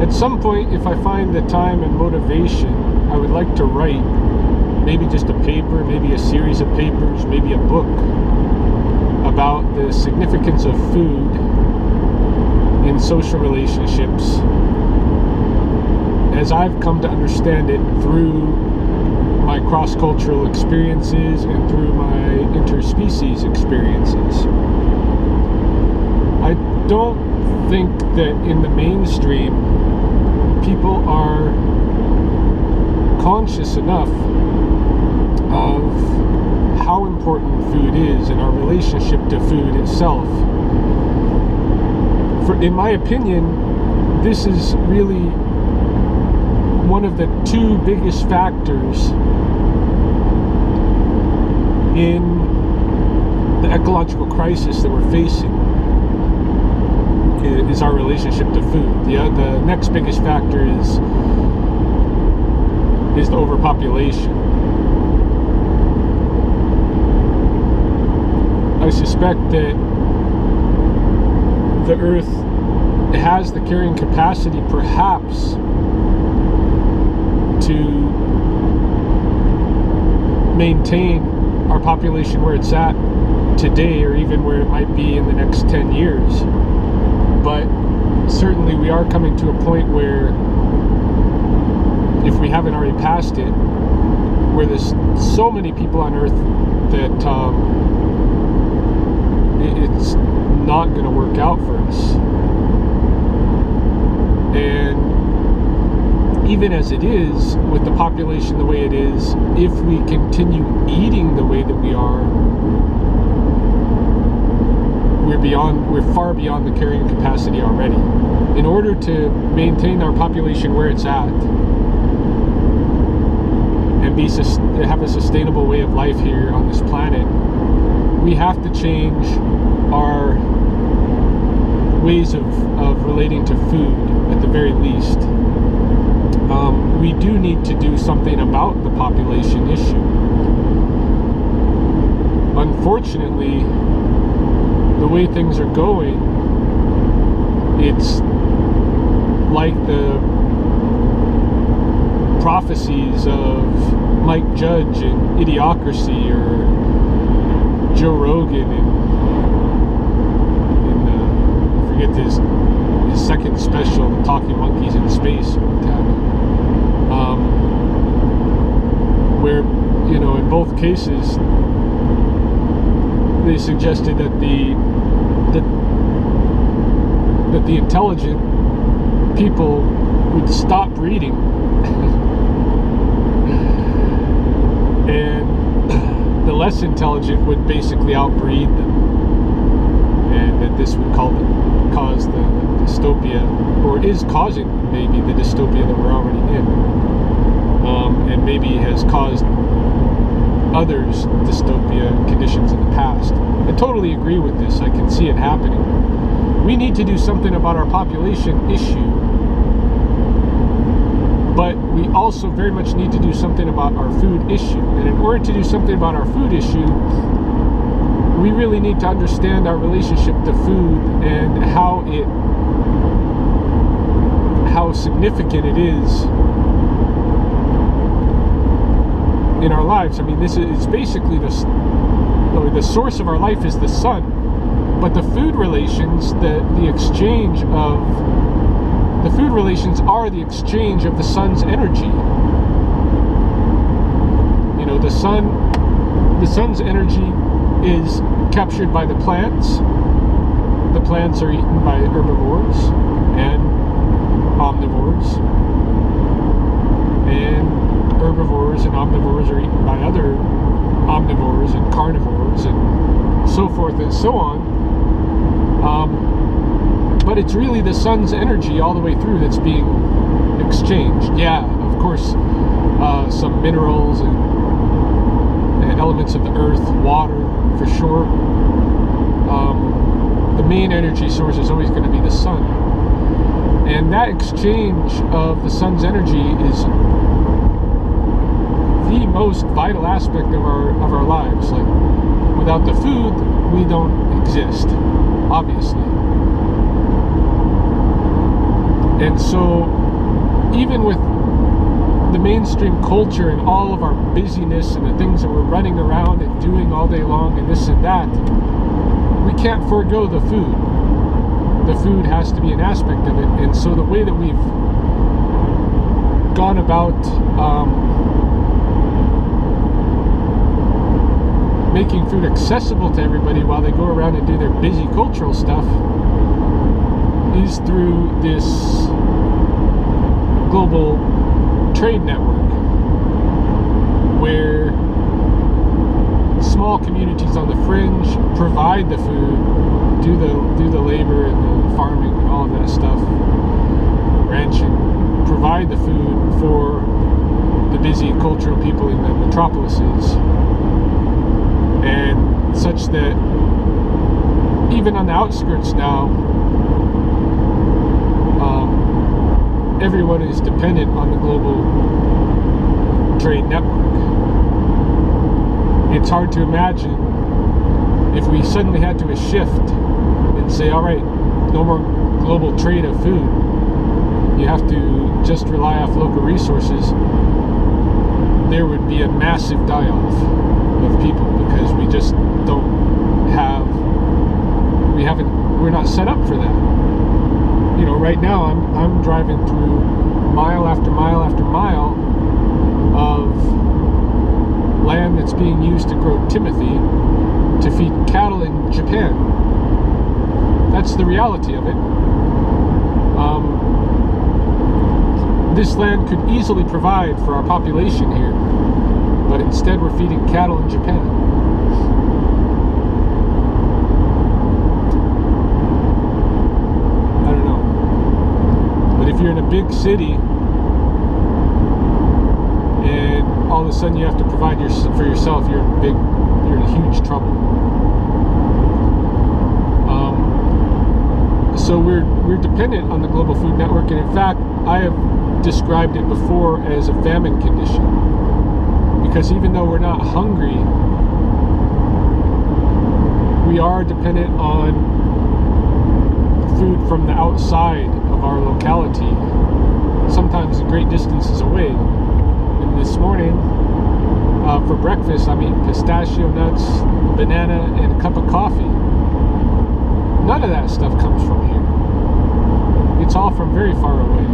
At some point, if I find the time and motivation, I would like to write maybe just a paper, maybe a series of papers, maybe a book about the significance of food in social relationships as I've come to understand it through my cross-cultural experiences and through my interspecies experiences. I don't think that in the mainstream people are conscious enough of how important food is and our relationship to food itself. In my opinion, this is really one of the two biggest factors in the ecological crisis that we're facing is our relationship to food. The next biggest factor is the overpopulation. I suspect that the Earth has the carrying capacity, perhaps, to maintain our population where it's at today, or even where it might be in the next 10 years. But certainly we are coming to a point where, if we haven't already passed it, where there's so many people on Earth that it's not going to work out for us. And even as it is, with the population the way it is, if we continue eating the way that we are, we're far beyond the carrying capacity already. In order to maintain our population where it's at and have a sustainable way of life here on this planet, we have to change our ways of relating to food, at the very least. We do need to do something about the population issue. Unfortunately, the way things are going, it's like the prophecies of Mike Judge in Idiocracy, or Joe Rogan in I forget his second special, Talking Monkeys in Space, or what have you. Where, in both cases, they suggested that the intelligent people would stop breeding, and the less intelligent would basically outbreed them, and that this would cause the dystopia, or is causing maybe the dystopia that we're already in, and maybe has caused others dystopia conditions in the past. I totally agree with this. I can see it happening. We need to do something about our population issue, but we also very much need to do something about our food issue. And in order to do something about our food issue, we really need to understand our relationship to food and how significant it is in our lives. I mean, this is basically the source of our life is the sun, but the food relations, the food relations are the exchange of the sun's energy. The sun's energy is captured by the plants. The plants are eaten by herbivores and omnivores, and herbivores and omnivores are eaten by other omnivores and carnivores, and so forth and so on. But it's really the sun's energy all the way through that's being exchanged. Yeah, of course, some minerals and elements of the earth, water, for sure. The main energy source is always going to be the sun. And that exchange of the sun's energy is the most vital aspect of our lives. Like, without the food, we don't exist, obviously. And so even with the mainstream culture and all of our busyness and the things that we're running around and doing all day long and this and that, we can't forego the food. The food has to be an aspect of it. And so the way that we've gone about making food accessible to everybody while they go around and do their busy cultural stuff is through this global trade network, where small communities on the fringe provide the food, do the labor and the farming and all of that stuff, ranching, provide the food for the busy cultural people in the metropolises, and such that even on the outskirts now, everyone is dependent on the global trade network. It's hard to imagine if we suddenly had to shift and say, all right, no more global trade of food. You have to just rely off local resources. There would be a massive die-off of people because we just don't have, we're not set up for that. You know, right now I'm driving through mile after mile after mile of land that's being used to grow timothy to feed cattle in Japan. That's the reality of it. This land could easily provide for our population here, but instead we're feeding cattle in Japan. If you're in a big city and all of a sudden you have to provide for yourself, you're in huge trouble. So we're dependent on the global food network, and in fact, I have described it before as a famine condition, because even though we're not hungry, we are dependent on food from the outside of our locality, sometimes great distances away. And this morning, for breakfast, I'm eating pistachio nuts, banana, and a cup of coffee. None of that stuff comes from here. It's all from very far away.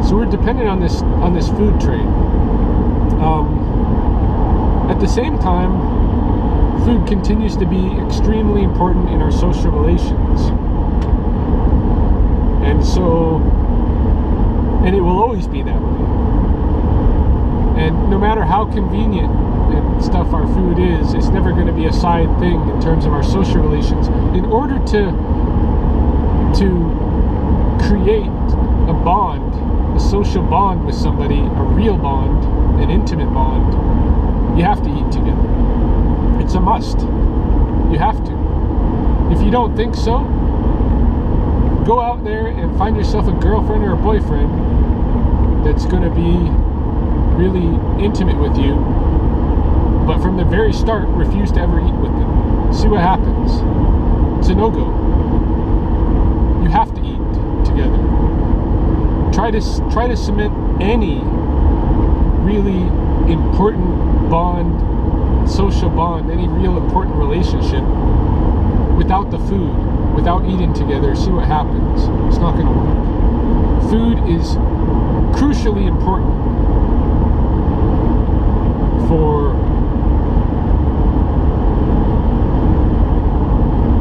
So we're dependent on this food trade. At the same time, food continues to be extremely important in our social relations. And so, and it will always be that way. And no matter how convenient and stuff our food is, it's never going to be a side thing in terms of our social relations. In order to create a bond, a social bond with somebody, a real bond, an intimate bond, you have to eat together. It's a must. You have to. If you don't think so, go out there and find yourself a girlfriend or a boyfriend that's going to be really intimate with you, but from the very start refuse to ever eat with them. See what happens. It's a no-go. You have to eat together. Try to cement any really important bond, social bond, any real important relationship without the food, without eating together. See what happens. It's not going to work. Food is crucially important for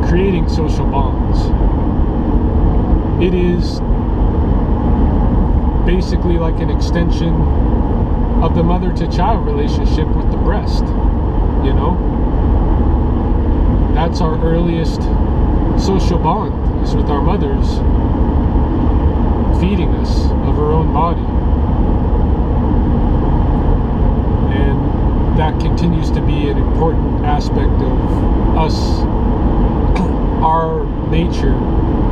creating social bonds. It is basically like an extension of the mother-to-child relationship with the breast, you know? That's our earliest social bond, is with our mothers feeding us of her own body. And that continues to be an important aspect of us, our nature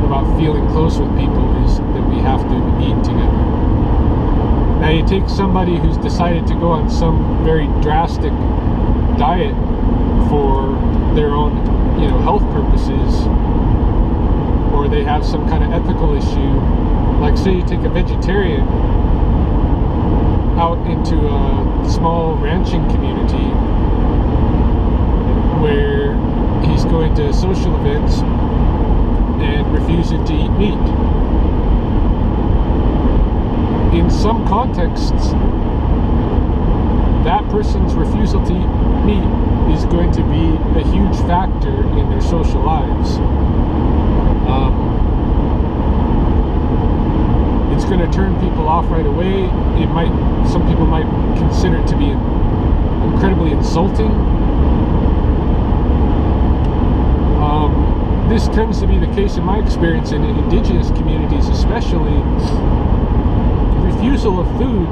about feeling close with people, is that we have to eat together. Now you take somebody who's decided to go on some very drastic diet for their own, health purposes, or they have some kind of ethical issue, Like, say you take a vegetarian out into a small ranching community where he's going to social events and refusing to eat meat. In some contexts, that person's refusal to eat meat is going to be a huge factor in their social lives. It's going to turn people off right away. Some people might consider it to be incredibly insulting. This tends to be the case in my experience in indigenous communities, especially. Refusal of food,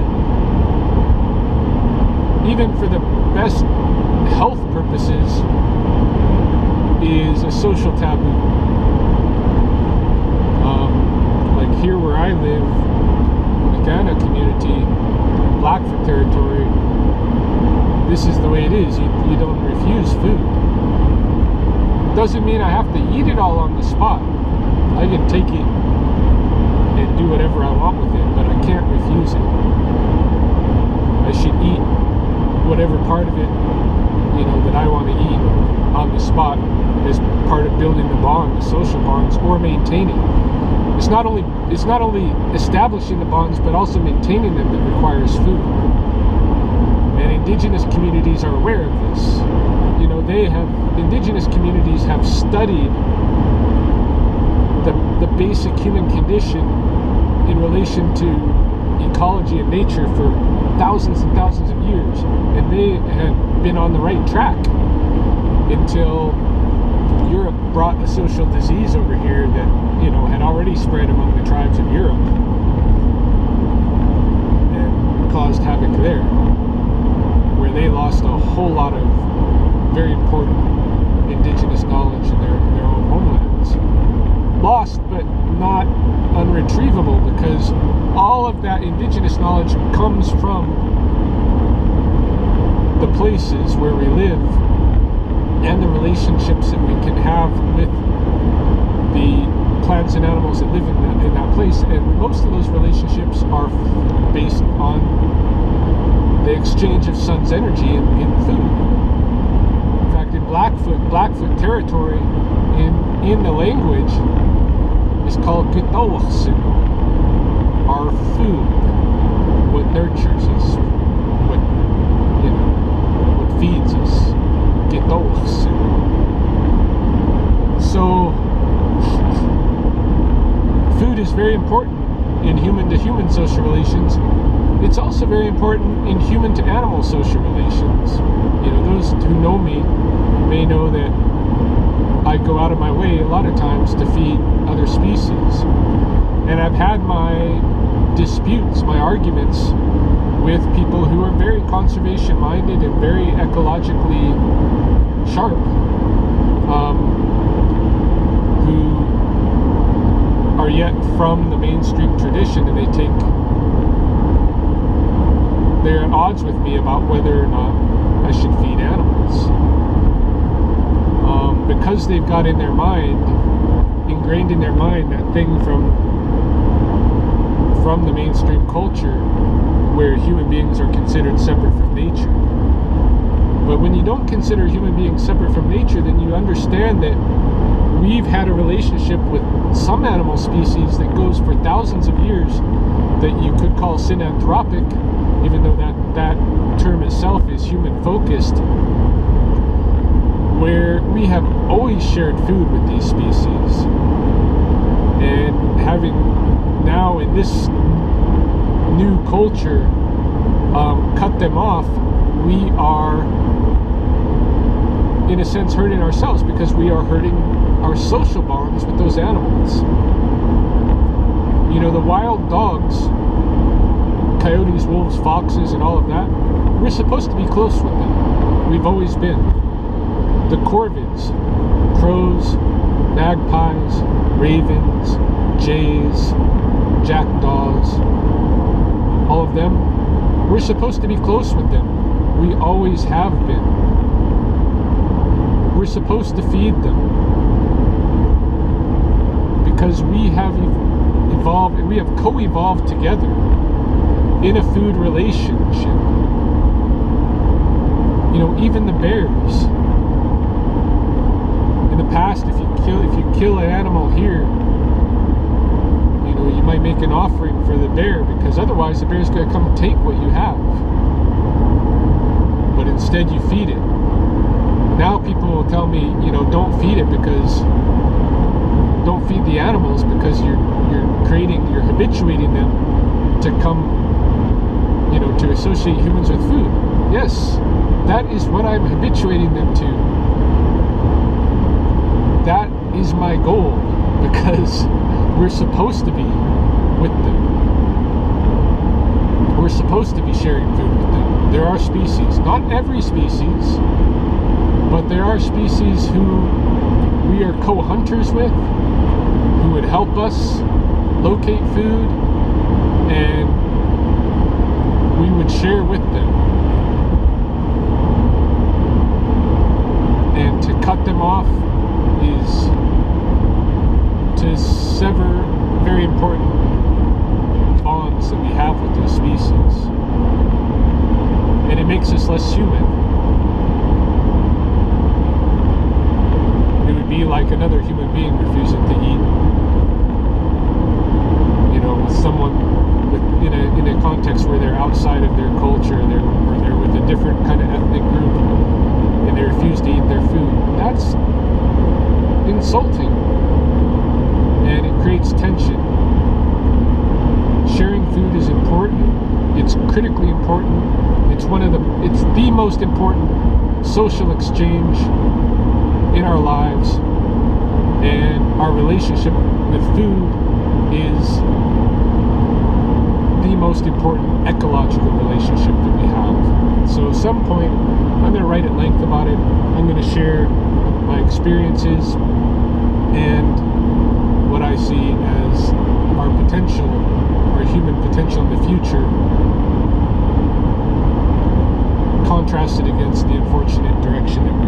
even for the best health purposes, is a social taboo. Like here where I live, in the Ghana community, Blackfoot territory, this is the way it is. You don't refuse food. Doesn't mean I have to eat it all on the spot. I can take it and do whatever I want with it, but I can't refuse it. I should eat whatever part of it, that I want to eat on the spot as part of building the bond, the social bonds, or maintaining. It's not only establishing the bonds, but also maintaining them that requires food. And indigenous communities are aware of this. Indigenous communities have studied the basic human condition in relation to ecology and nature for thousands and thousands of years, and they had been on the right track until Europe brought a social disease over here that had already spread among the tribes of Europe and caused havoc there, where they lost a whole lot of very important indigenous knowledge in their own homelands. Lost, but not unretrievable, because all of that indigenous knowledge comes from the places where we live and the relationships that we can have with the plants and animals that live in that place. And most of those relationships are based on the exchange of sun's energy in food. In fact, in Blackfoot territory, in the language, is called locavorism. Our food, what nurtures us, what feeds us. Locavorism. So, food is very important in human-to-human social relations. It's also very important in human-to-animal social relations. Those who know me may know that I go out of my way a lot of times to feed other species. And I've had my disputes, my arguments with people who are very conservation-minded and very ecologically sharp, who are yet from the mainstream tradition, and they're at odds with me about whether or not I should feed animals. Because they've got ingrained in their mind that thing from the mainstream culture where human beings are considered separate from nature. But when you don't consider human beings separate from nature, then you understand that we've had a relationship with some animal species that goes for thousands of years that you could call synanthropic, even though that term itself is human-focused, where we have always shared food with these species. And having now in this new culture cut them off, we are in a sense hurting ourselves, because we are hurting our social bonds with those animals. The wild dogs, coyotes, wolves, foxes, and all of that, we're supposed to be close with them. We've always been. The corvids, crows, magpies, ravens, jays, jackdaws, all of them, we're supposed to be close with them. We always have been. We're supposed to feed them, because we have evolved, we have co-evolved together in a food relationship. You know, even the bears. In the past, if you kill an animal here, you know, you might make an offering for the bear, because otherwise the bear's going to come take what you have. But instead you feed it. Now people will tell me, you know, don't feed it, because don't feed the animals, because you're habituating them to come, you know, to associate humans with food. Yes, that is what I'm habituating them to. That is my goal, because we're supposed to be with them. We're supposed to be sharing food with them. There are species, not every species, but there are species who we are co-hunters with, who would help us locate food, and we would share with them. And to cut them off is to sever very important bonds that we have with those species. And it makes us less human. It would be like another human being refusing to eat, you know, with someone in a context where they're outside of their culture, or they're with a different kind of ethnic group, and they refuse to eat their food. That's insulting, and it creates tension. Sharing food is important. It's critically important. It's the most important social exchange in our lives, and our relationship with food is the most important ecological relationship that we have. So at some point, I'm going to write at length about it. I'm going to share my experiences and what I see as our potential, our human potential in the future, contrasted against the unfortunate direction that